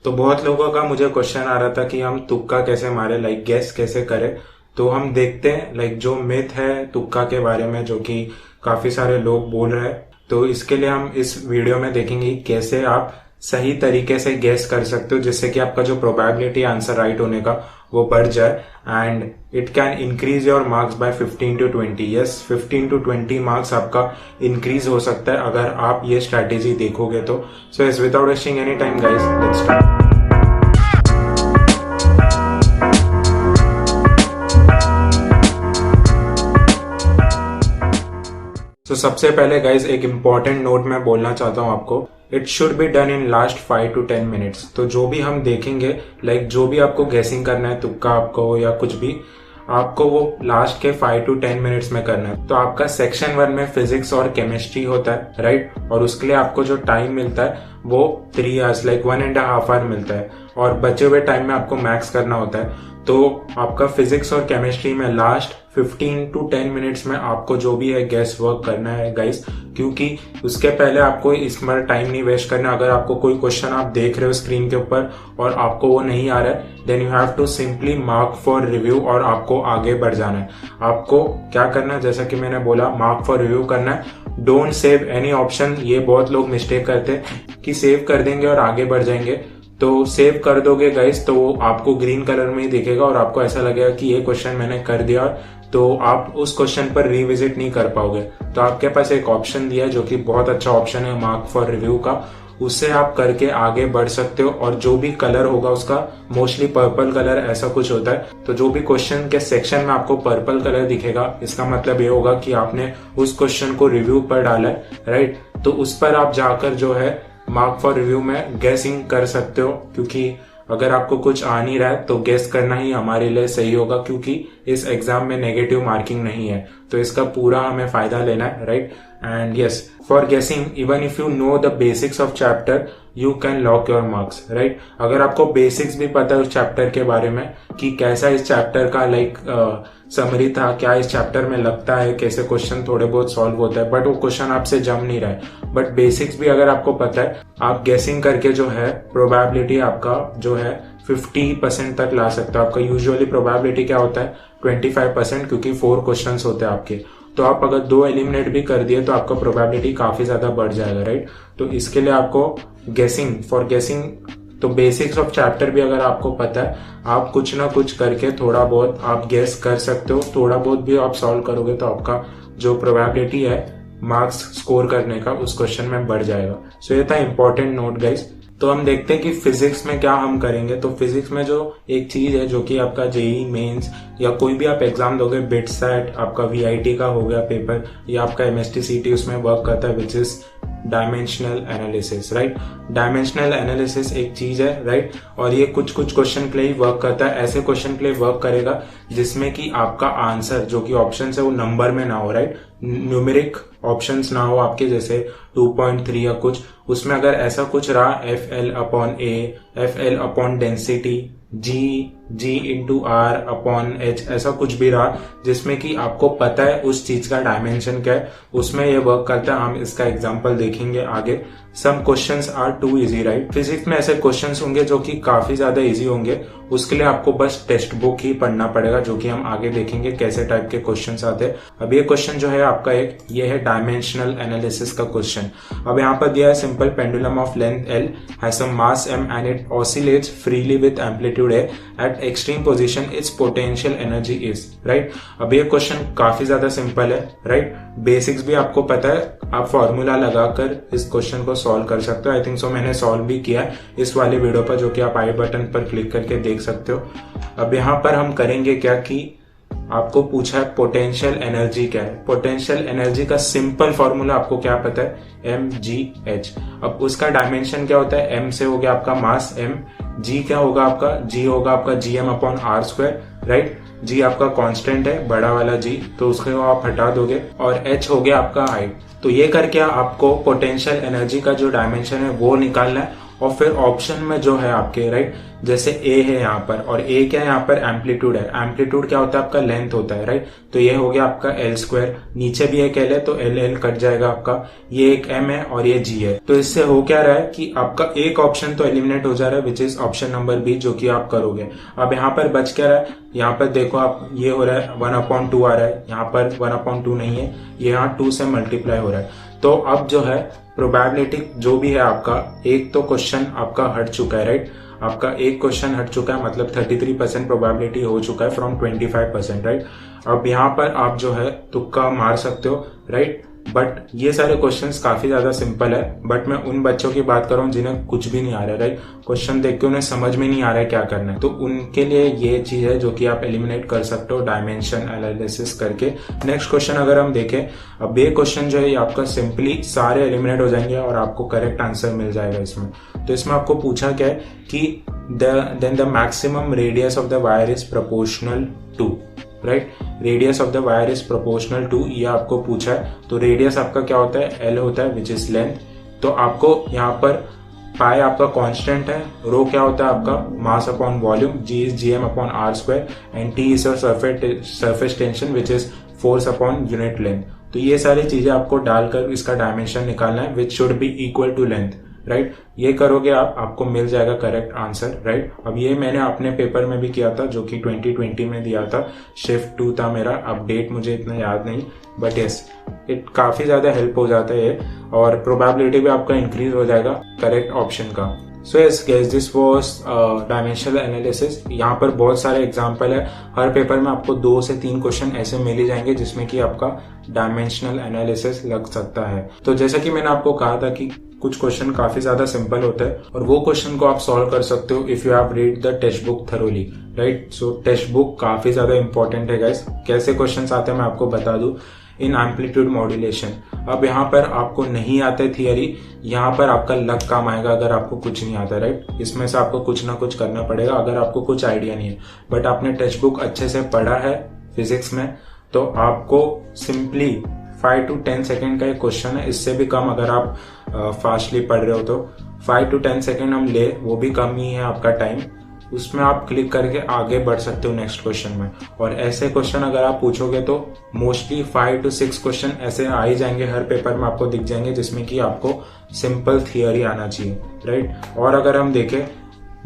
तो बहुत लोगों का मुझे क्वेश्चन आ रहा था कि हम तुक्का कैसे मारे, लाइक गेस कैसे करें। तो हम देखते हैं लाइक जो मिथ है तुक्का के बारे में जो कि काफी सारे लोग बोल रहे हैं। तो इसके लिए हम इस वीडियो में देखेंगे कि कैसे आप सही तरीके से गेस कर सकते हो जिससे कि आपका जो प्रोबेबिलिटी आंसर राइट होने का वो बढ़ जाए and it can increase your marks bye 15 to 20। Yes, 15 to 20 marks आपका इंक्रीज हो सकता है अगर आप ये स्ट्रैटेजी देखोगे तो। So yes, without wasting any time guys, let's start. तो सबसे पहले गाइज एक इम्पॉर्टेंट नोट मैं बोलना चाहता हूँ आपको, it should be done in last 5 to 10 minutes. तो जो भी हम देखेंगे लाइक जो भी आपको गेसिंग करना है, तुक्का आपको हो या कुछ भी, आपको वो लास्ट के 5 to 10 मिनट्स में करना है। तो आपका सेक्शन 1 में फिजिक्स और केमिस्ट्री होता है, राइट, और उसके लिए आपको जो टाइम मिलता है वो 3 आवर्स लाइक 1.5 आवर मिलता है, और बचे हुए टाइम में आपको मैथ्स करना होता है। तो आपका फिजिक्स और केमिस्ट्री में लास्ट 15 to 10 मिनट्स में आपको जो भी है गेस वर्क करना है गाइस, क्योंकि उसके पहले आपको इसमें टाइम नहीं वेस्ट करना। अगर आपको कोई क्वेश्चन आप देख रहे हो स्क्रीन के ऊपर और आपको वो नहीं आ रहा है, then you have to simply mark for review और आपको आगे बढ़ जाना है। आपको क्या करना है, जैसा कि मैंने बोला, मार्क फॉर रिव्यू करना है। Don't save any option. ये बहुत लोग मिस्टेक करते हैं कि सेव कर देंगे और आगे बढ़ जाएंगे। तो सेव कर दोगे गाइस तो आपको ग्रीन कलर में ही दिखेगा और आपको ऐसा लगेगा कि ये क्वेश्चन मैंने कर दिया, तो आप उस क्वेश्चन पर रिविजिट नहीं कर पाओगे। तो आपके पास एक ऑप्शन दिया है जो कि बहुत अच्छा ऑप्शन है मार्क फॉर रिव्यू का, उससे आप करके आगे बढ़ सकते हो। और जो भी कलर होगा उसका मोस्टली पर्पल कलर ऐसा कुछ होता है, तो जो भी क्वेश्चन के सेक्शन में आपको पर्पल कलर दिखेगा इसका मतलब ये होगा कि आपने उस क्वेश्चन को रिव्यू पर डाला है, राइट। तो उस पर आप जाकर जो है मार्क फॉर रिव्यू में गेसिंग कर सकते हो, क्योंकि अगर आपको कुछ आ नहीं रहा है तो गेस करना ही हमारे लिए सही होगा, क्योंकि इस एग्जाम में नेगेटिव मार्किंग नहीं है। तो इसका पूरा हमें फायदा लेना है, राइट। एंड यस, फॉर गेसिंग even if you know the basics of chapter you can lock your marks, right. अगर आपको बेसिक्स भी पता है उस चैप्टर के बारे में कि कैसा इस चैप्टर का लाइक समरी था, क्या इस चैप्टर में लगता है, कैसे क्वेश्चन थोड़े बहुत सॉल्व होता है, बट वो क्वेश्चन आपसे जम नहीं रहा है, बट बेसिक्स भी अगर आपको पता है, आप गेसिंग करके जो है प्रोबेबिलिटी आपका जो है 50% तक ला सकते हो। आपका यूजुअली प्रोबेबिलिटी क्या होता है 25%, क्योंकि 4 क्वेश्चन होते हैं आपके। तो आप अगर 2 एलिमिनेट भी कर दिए तो आपका प्रोबेबिलिटी काफी ज्यादा बढ़ जाएगा, राइट। तो इसके लिए आपको गेसिंग फॉर गेसिंग तो बेसिक्स ऑफ चैप्टर भी अगर आपको पता है, आप कुछ ना कुछ करके थोड़ा बहुत आप गेस कर सकते हो। थोड़ा बहुत भी आप सॉल्व करोगे तो आपका जो प्रोबेबिलिटी है मार्क्स स्कोर करने का उस क्वेश्चन में बढ़ जाएगा। सो ये था इंपॉर्टेंट नोट गाइस। तो हम देखते हैं कि फिजिक्स में क्या हम करेंगे। तो फिजिक्स में जो एक चीज है जो कि आपका जेईई मेंस या कोई भी आप एग्जाम दोगे, बिट सेट, आपका वीआईटी का हो गया पेपर, या आपका एमएसटीसीटी उसमें वर्क करता है, which is dimensional analysis, right. Dimensional analysis एक चीज है, राइट, और ये कुछ क्वेश्चन के लिए वर्क करता है। ऐसे क्वेश्चन के लिए वर्क करेगा जिसमें कि आपका आंसर जो कि ऑप्शन है वो नंबर में ना हो, राइट, न्यूमेरिक ऑप्शंस ना हो आपके, जैसे 2.3 या कुछ, उसमें अगर ऐसा कुछ रहा FL/A, FL/ density, G into R/H, ऐसा कुछ भी रहा जिसमें कि आपको पता है उस चीज का डायमेंशन क्या है, उसमें ये वर्क करता है। हम इसका एग्जांपल देखेंगे आगे। Some questions are too easy, right. Physics में ऐसे क्वेश्चंस होंगे जो कि काफी ज्यादा इजी होंगे, उसके लिए आपको बस टेक्स्ट बुक ही पढ़ना पड़ेगा, जो कि हम आगे देखेंगे कैसे टाइप के क्वेश्चंस आते हैं। अब ये क्वेश्चन जो है आपका ये है डायमेंशनल एनालिसिस का क्वेश्चन। अब यहाँ पर दिया है simple pendulum of length L has some mass M and it oscillates freely with amplitude A at extreme position its potential energy is, right. अब ये क्वेश्चन काफी ज्यादा सिंपल है, राइट। बेसिक्स भी आपको पता है, आप फॉर्मूला लगाकर इस क्वेश्चन को सॉल्व कर सकते हो। आई थिंक सो मैंने सॉल्व भी किया है इस वाले वीडियो पर, जो कि आप आई बटन पर क्लिक करके देख सकते हो। अब यहाँ पर हम करेंगे क्या कि आपको पूछा है पोटेंशियल एनर्जी क्या है। पोटेंशियल एनर्जी का सिंपल फॉर्मूला आपको क्या पता है, mgh। अब उसका डायमेंशन क्या होता है, m से हो गया आपका मास m, g क्या होगा आपका, g होगा आपका gm/r², राइट। g आपका कांस्टेंट है, बड़ा वाला g, तो उसको आप हटा दोगे, और h हो गया आपका हाइट। तो ये करके आपको पोटेंशियल एनर्जी का जो डायमेंशन है वो निकालना है, और फिर ऑप्शन में जो है आपके राइट, जैसे ए है यहाँ पर, और ए क्या है यहाँ पर, एम्पलीट्यूड है। एम्पलीट्यूड क्या होता है आपका, लेंथ होता है राइट। तो ये हो गया आपका एल स्क्वायर, नीचे भी एक एल है तो एल एल कट जाएगा आपका, ये एक एम है और ये जी है। तो इससे हो क्या रहा है कि आपका एक ऑप्शन तो एलिमिनेट हो जा रहा है, which is option number B, जो कि आप करोगे। अब यहाँ पर बच क्या रहा है, यहाँ पर देखो आप, ये हो रहा है 1/2 आ रहा है, यहाँ पर 1/2 नहीं है, ये यहाँ 2 से मल्टीप्लाई हो रहा है। तो अब जो है प्रोबेबिलिटी जो भी है आपका, एक तो क्वेश्चन आपका हट चुका है राइट, आपका एक क्वेश्चन हट चुका है, मतलब 33% प्रोबेबिलिटी हो चुका है फ्रॉम 25% राइट। अब यहाँ पर आप जो है तुक्का मार सकते हो राइट, बट ये सारे क्वेश्चंस काफी ज्यादा सिंपल है। बट मैं उन बच्चों की बात कर रहा हूँ जिन्हें कुछ भी नहीं आ रहा है राइट, क्वेश्चन देख के उन्हें समझ में नहीं आ रहा है क्या करना है, तो उनके लिए ये चीज है जो कि आप एलिमिनेट कर सकते हो डायमेंशन एनालिसिस करके। नेक्स्ट क्वेश्चन अगर हम देखें, अब ये क्वेश्चन जो है ये आपका सिंपली सारे एलिमिनेट हो जाएंगे और आपको करेक्ट आंसर मिल जाएगा इसमें। तो इसमें आपको पूछा क्या है कि then the maximum radius of the wire is proportional to right, radius of the wire is proportional to, ये आपको पूछा है। तो रेडियस आपका क्या होता है, एल होता है विच इज लेंथ। तो आपको यहाँ पर पाई आपका कांस्टेंट है, रो क्या होता है आपका mass upon volume, g is GM upon r square, and T is surface tension which is force upon unit length. तो ये सारी चीजें आपको डालकर इसका डायमेंशन निकालना है which should be equal to length right. ये करोगे आप, आपको मिल जाएगा करेक्ट आंसर राइट। अब ये मैंने अपने पेपर में भी किया था जो कि 2020 में दिया था, शिफ्ट 2 था मेरा, अपडेट मुझे इतना याद नहीं, बट यस इट काफी ज्यादा हेल्प हो जाता है और प्रोबेबिलिटी भी आपका इंक्रीज हो जाएगा करेक्ट ऑप्शन का। So yes guys, this was dimensional analysis. यहाँ पर बहुत सारे एग्जांपल है, हर पेपर में आपको 2 से 3 क्वेश्चन ऐसे मिल ही जाएंगे जिसमें कि आपका डायमेंशनल एनालिसिस लग सकता है। तो जैसा कि मैंने आपको कहा था कि कुछ क्वेश्चन काफी ज्यादा सिंपल होता है और वो क्वेश्चन को आप सॉल्व कर सकते हो if you have read the text book thoroughly right. So text book काफी ज्यादा इंपॉर्टेंट है गाइस। कैसे क्वेश्चंस आते हैं मैं आपको बता दूं। इन एम्पलीट्यूड मॉड्यूलेशन, अब यहाँ पर आपको नहीं आता है थियरी, यहाँ पर आपका लक काम आएगा अगर आपको कुछ नहीं आता राइट। इसमें से आपको कुछ ना कुछ करना पड़ेगा अगर आपको कुछ आइडिया नहीं है, बट आपने टेक्स्ट बुक अच्छे से पढ़ा है फिजिक्स में तो आपको सिंपली 5 to 10 सेकेंड का एक क्वेश्चन है, इससे भी कम अगर आप फास्टली पढ़ रहे हो तो 5 to 10 सेकेंड हम ले, वो भी कम ही है आपका टाइम, उसमें आप क्लिक करके आगे बढ़ सकते हो नेक्स्ट क्वेश्चन में। और ऐसे क्वेश्चन अगर आप पूछोगे तो मोस्टली 5 to 6 क्वेश्चन ऐसे आ ही जाएंगे, हर पेपर में आपको दिख जाएंगे जिसमें कि आपको सिंपल थियरी आना चाहिए राइट। और अगर हम देखें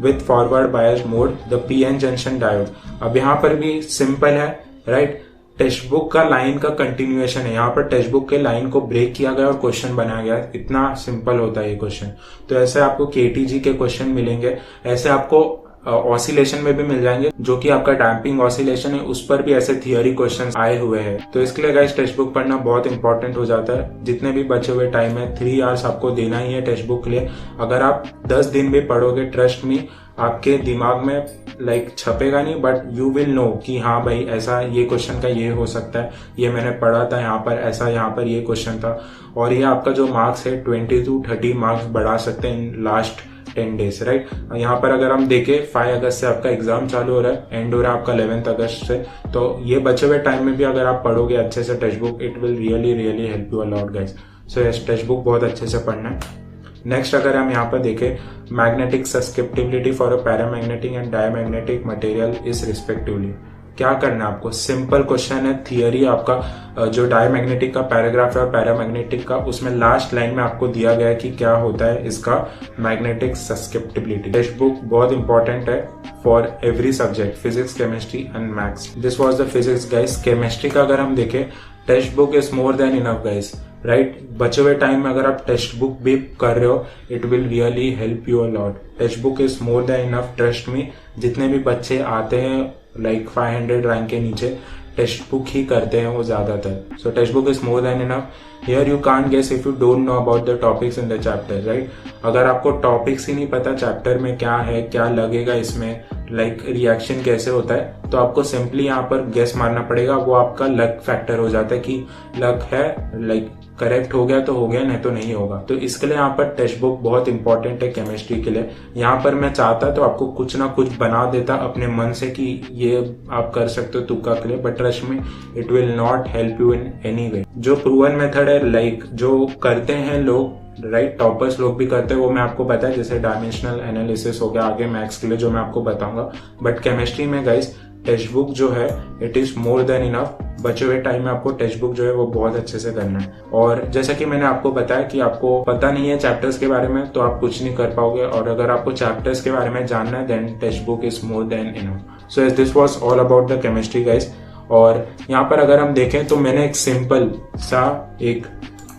with forward bias mode the PN junction diode, अब यहाँ पर भी सिंपल है राइट। टेक्स्ट बुक का लाइन का कंटिन्यूएशन है, यहाँ पर टेक्स्ट बुक के लाइन को ब्रेक किया गया और क्वेश्चन बनाया गया, इतना सिंपल होता है ये क्वेश्चन। तो ऐसे आपको केटीजी के क्वेश्चन मिलेंगे, ऐसे आपको ऑसिलेशन में भी मिल जाएंगे, जो कि आपका डैम्पिंग ऑसिलेशन है उस पर भी ऐसे थियरी क्वेश्चंस आए हुए हैं। तो इसके लिए गाइस टेक्स्ट बुक पढ़ना बहुत इंपॉर्टेंट हो जाता है। जितने भी बचे हुए टाइम है 3 आवर्स आपको देना ही है टेक्स्ट बुक के लिए। अगर आप 10 दिन भी पढ़ोगे, ट्रस्ट मी आपके दिमाग में लाइक छपेगा नहीं, बट यू विल नो कि हाँ भाई ऐसा ये क्वेश्चन का ये हो सकता है, ये मैंने पढ़ा था यहाँ पर, ऐसा यहाँ पर ये क्वेश्चन था। और ये आपका जो मार्क्स है 20 to 30 मार्क्स बढ़ा सकते हैं इन लास्ट 10 डेज राइट। यहाँ पर अगर हम देखें 5 अगस्त से आपका एग्जाम चालू हो रहा है, एंड हो रहा है आपका 11 अगस्त से। तो ये बचे हुए टाइम में भी अगर आप पढ़ोगे अच्छे से text book, it will really help you a lot guys. So yes, text book बहुत अच्छे से पढ़ना है। नेक्स्ट अगर हम यहाँ पर देखें, magnetic susceptibility for a paramagnetic and diamagnetic material is respectively. क्या करना है आपको, सिंपल क्वेश्चन है, थियरी आपका जो डायमैग्नेटिक का पैराग्राफ है और पैरामैग्नेटिक का, उसमें लास्ट लाइन में आपको दिया गया है कि क्या होता है इसका मैग्नेटिक सस्केप्टिबिलिटी। टेक्स्ट बुक बहुत इंपॉर्टेंट है for every subject, physics, chemistry and maths. This was the physics guys. Chemistry का अगर हम देखें, text book is more than enough guys right. बचे हुए टाइम में अगर आप टेक्स्ट बुक भी कर रहे हो, it will really help you a lot. Text book is more than enough, trust me. जितने भी बच्चे आते हैं लाइक 500 रैंक के नीचे, टेक्स्ट बुक ही करते हैं वो ज्यादातर। So text book is more than enough. Here you can't guess if you don't know about the topics in the chapter right. अगर आपको टॉपिक्स ही नहीं पता चैप्टर में क्या है, क्या लगेगा इसमें, लाइक रिएक्शन कैसे होता है, तो आपको सिंपली यहाँ पर गेस मारना पड़ेगा। वो आपका लक फैक्टर हो जाता है कि लक है, लाइक करेक्ट हो गया तो हो गया, नहीं तो नहीं होगा। तो इसके लिए यहाँ पर टेक्स्ट बुक बहुत इंपॉर्टेंट है केमिस्ट्री के लिए। यहाँ पर मैं चाहता तो आपको कुछ ना कुछ बना देता अपने मन से कि ये आप कर सकते हो तुक्का के लिए, बट ट्रस्ट में it will not help you in any way. जो प्रूवन मेथड है, लाइक जो करते हैं लोग राइट, टॉपर्स लोग भी करते हैं, वो मैं आपको पता है, जैसे डायमेंशनल एनालिसिस हो गया आगे मैथ्स के लिए जो मैं आपको बताऊंगा। बट केमिस्ट्री में गाइस टेक्स्ट बुक जो है it is more than enough. बचे हुए टाइम में आपको टेक्स्ट बुक जो है वो बहुत अच्छे से करना है। और जैसा कि मैंने आपको बताया कि आपको पता नहीं है चैप्टर्स के बारे में तो आप कुछ नहीं कर पाओगे, और अगर आपको चैप्टर्स के बारे में जानना है then text book is more than enough. So this was all about the chemistry guys. और यहाँ पर अगर हम देखें तो मैंने एक सिंपल सा एक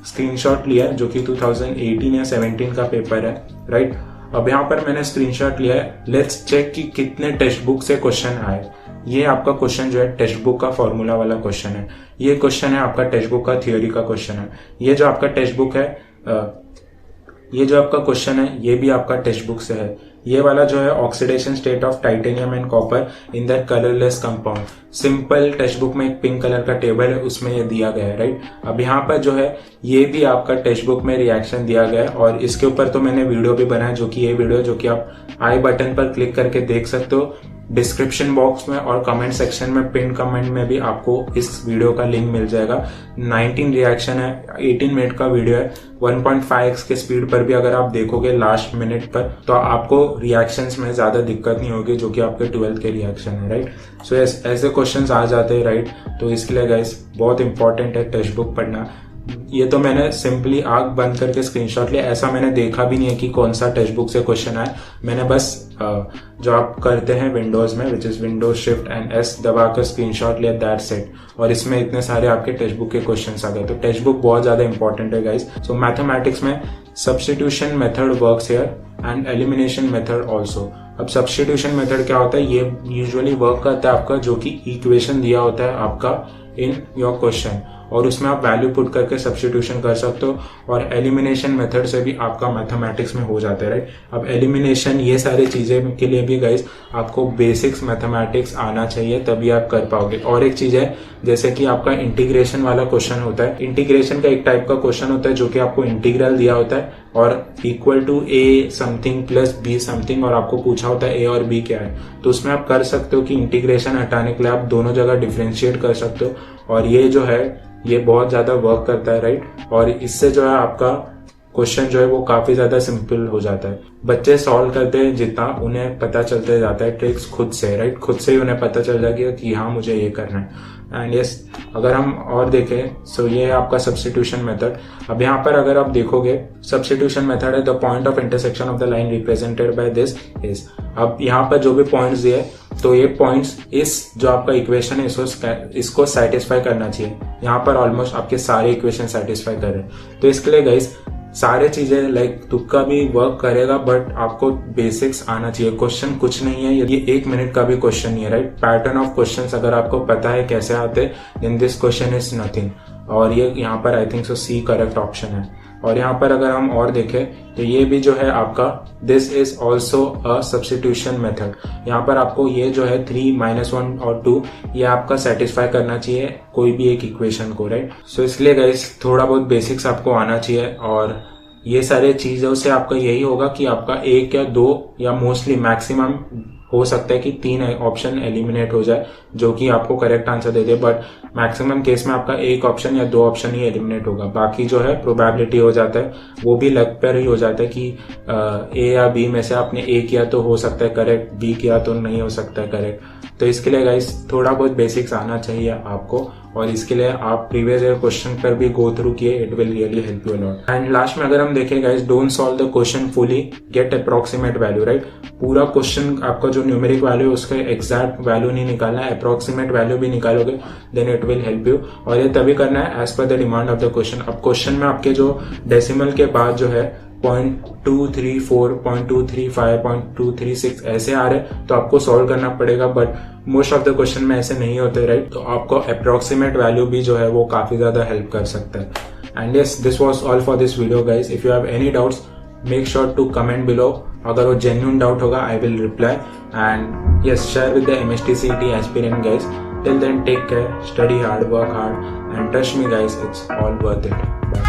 स्क्रीनशॉट लिया है जो कि 2018 या 17 का पेपर है, राइट। अब यहाँ पर मैंने स्क्रीनशॉट लिया है, लेट्स चेक कि कितने टेक्स्ट बुक से क्वेश्चन आए। ये आपका क्वेश्चन जो है टेक्स्ट बुक का फॉर्मूला वाला क्वेश्चन है। ये क्वेश्चन है आपका टेक्स्ट बुक का थ्योरी का क्वेश्चन है। ये जो आपका टेक्स्ट बुक है, ये जो आपका क्वेश्चन है ये भी आपका टेक्स्ट बुक से है। ये वाला जो है oxidation state of titanium and copper in the colourless compound, simple text book में एक पिंक कलर का टेबल है उसमें ये दिया गया है, राइट। अब यहाँ पर जो है ये भी आपका टेक्स्ट बुक में रिएक्शन दिया गया है, और इसके ऊपर तो मैंने वीडियो भी बनाया जो कि ये वीडियो जो कि आप आई बटन पर क्लिक करके देख सकते हो। डिस्क्रिप्शन बॉक्स में और कमेंट सेक्शन में पिन कमेंट में भी आपको इस वीडियो का लिंक मिल जाएगा। 19 रिएक्शन है, 18 मिनट का वीडियो है। 1.5x के स्पीड पर भी अगर आप देखोगे लास्ट मिनट पर तो आपको रिएक्शंस में ज्यादा दिक्कत नहीं होगी, जो कि आपके 12th के रिएक्शन है, राइट। सो ऐसे क्वेश्चंस आ जाते हैं, राइट। तो इसके लिए गाइस बहुत इंपॉर्टेंट है टेक्स्ट बुक पढ़ना। ये तो मैंने सिंपली आंख बंद करके स्क्रीनशॉट लिया, ऐसा मैंने देखा भी नहीं है कि कौन सा टेक्स्ट बुक से क्वेश्चन आए। मैंने बस जो आप करते हैं विंडोज में which is Windows shift and S दबा कर स्क्रीनशॉट लिया, दैट्स इट। और इसमें इतने सारे आपके टेक्स्ट बुक के क्वेश्चंस आ गए। तो टेक्स्ट बुक बहुत ज्यादा इंपॉर्टेंट है गाइस। सो मैथमेटिक्स में substitution method works here and elimination method also. अब सब्स्टिट्यूशन मेथड क्या होता है, ये यूजुअली वर्क करता है आपका जो कि इक्वेशन दिया होता है आपका इन योर क्वेश्चन, और उसमें आप वैल्यू पुट करके सब्स्टिट्यूशन कर सकते हो। और एलिमिनेशन मेथड से भी आपका मैथमेटिक्स में हो जाता है, राइट। अब एलिमिनेशन ये सारी चीजें के लिए भी गाइस आपको बेसिक्स मैथमेटिक्स आना चाहिए, तभी आप कर पाओगे। और एक चीज है जैसे कि आपका इंटीग्रेशन वाला क्वेश्चन होता है, इंटीग्रेशन का एक टाइप का क्वेश्चन होता है जो कि आपको इंटीग्रल दिया होता है और equal to A something plus B something, और आपको पूछा होता है ए और बी क्या है। तो उसमें आप कर सकते हो कि इंटीग्रेशन हटाने के लिए आप दोनों जगह डिफ्रेंशिएट कर सकते हो, और ये जो है ये बहुत ज्यादा वर्क करता है, राइट। और इससे जो है आपका क्वेश्चन जो है वो काफी ज्यादा सिंपल हो जाता है। बच्चे सॉल्व करते हैं जितना उन्हें पता चलते जाता है ट्रिक्स खुद से, राइट। खुद से ही उन्हें पता चल जाएगा कि हाँ मुझे ये करना है। एंड यस अगर हम और देखें सो ये है आपका सब्स्टिट्यूशन मेथड। अब यहाँ पर अगर आप देखोगे सब्स्टिट्यूशन मेथड है the point of intersection of the line represented by this is. अब यहाँ पर जो भी पॉइंट्स दिए तो ये पॉइंट्स इस जो आपका इक्वेशन है इसको सेटिस्फाई करना चाहिए। यहाँ पर ऑलमोस्ट आपके सारे इक्वेशन सेटिस्फाई कर रहे हैं। तो इसके लिए गाइस सारे चीजें लाइक तुक्का भी वर्क करेगा, बट आपको बेसिक्स आना चाहिए। क्वेश्चन कुछ नहीं है, ये 1 मिनट का भी क्वेश्चन नहीं है, राइट। पैटर्न ऑफ क्वेश्चंस अगर आपको पता है कैसे आते then this question is nothing. और ये यहाँ पर I think so C correct option है। और यहाँ पर अगर हम और देखें तो ये भी जो है आपका this is also a substitution method. यहाँ पर आपको ये जो है 3 -1 और 2 ये आपका सेटिस्फाई करना चाहिए कोई भी एक इक्वेशन को, राइट। सो इसलिए गाइस थोड़ा बहुत बेसिक्स आपको आना चाहिए, और ये सारे चीजों से आपका यही होगा कि आपका 1 या 2 या मोस्टली मैक्सिमम हो सकता है कि 3 ऑप्शन एलिमिनेट हो जाए जो कि आपको correct answer they they, but maximum case में आपका 1 ऑप्शन या 2 ऑप्शन ही एलिमिनेट होगा। बाकी जो है प्रोबेबिलिटी हो जाता है, वो भी लक पर ही हो जाता है कि ए या बी में से आपने ए किया तो हो सकता है करेक्ट, बी किया तो नहीं हो सकता है करेक्ट। तो इसके लिए गाइस थोड़ा बहुत बेसिक्स आना चाहिए आपको, और इसके लिए आप प्रीवियस ईयर क्वेश्चन पर भी गो थ्रू किए, it will really help you lot. And last में अगर हम देखें guys, don't solve the question fully, get approximate value, right. पूरा क्वेश्चन आपका जो न्यूमेरिक वैल्यू है उसका एग्जैक्ट वैल्यू नहीं निकालना है, अप्रोक्सीमेट वैल्यू भी निकालोगे then it will help you. और ये तभी करना है as per the demand of the question. अब क्वेश्चन में आपके जो डेसिमल के बाद जो है 0.234, 0.235, 0.236 ऐसे आ रहे तो आपको सॉल्व करना पड़ेगा, but most of the question में ऐसे नहीं होते, राइट। तो आपको अप्रोक्सीमेट वैल्यू भी जो है वो काफी ज्यादा हेल्प कर सकता है। And yes this was all for this video guys. If you have any doubts make sure to comment below. अगर वो जेन्युइन डाउट होगा I will reply, and yes share with the MSTCET aspirant guys. Till then take care, study hard, work hard, and trust me guys, it's all worth it. Bye.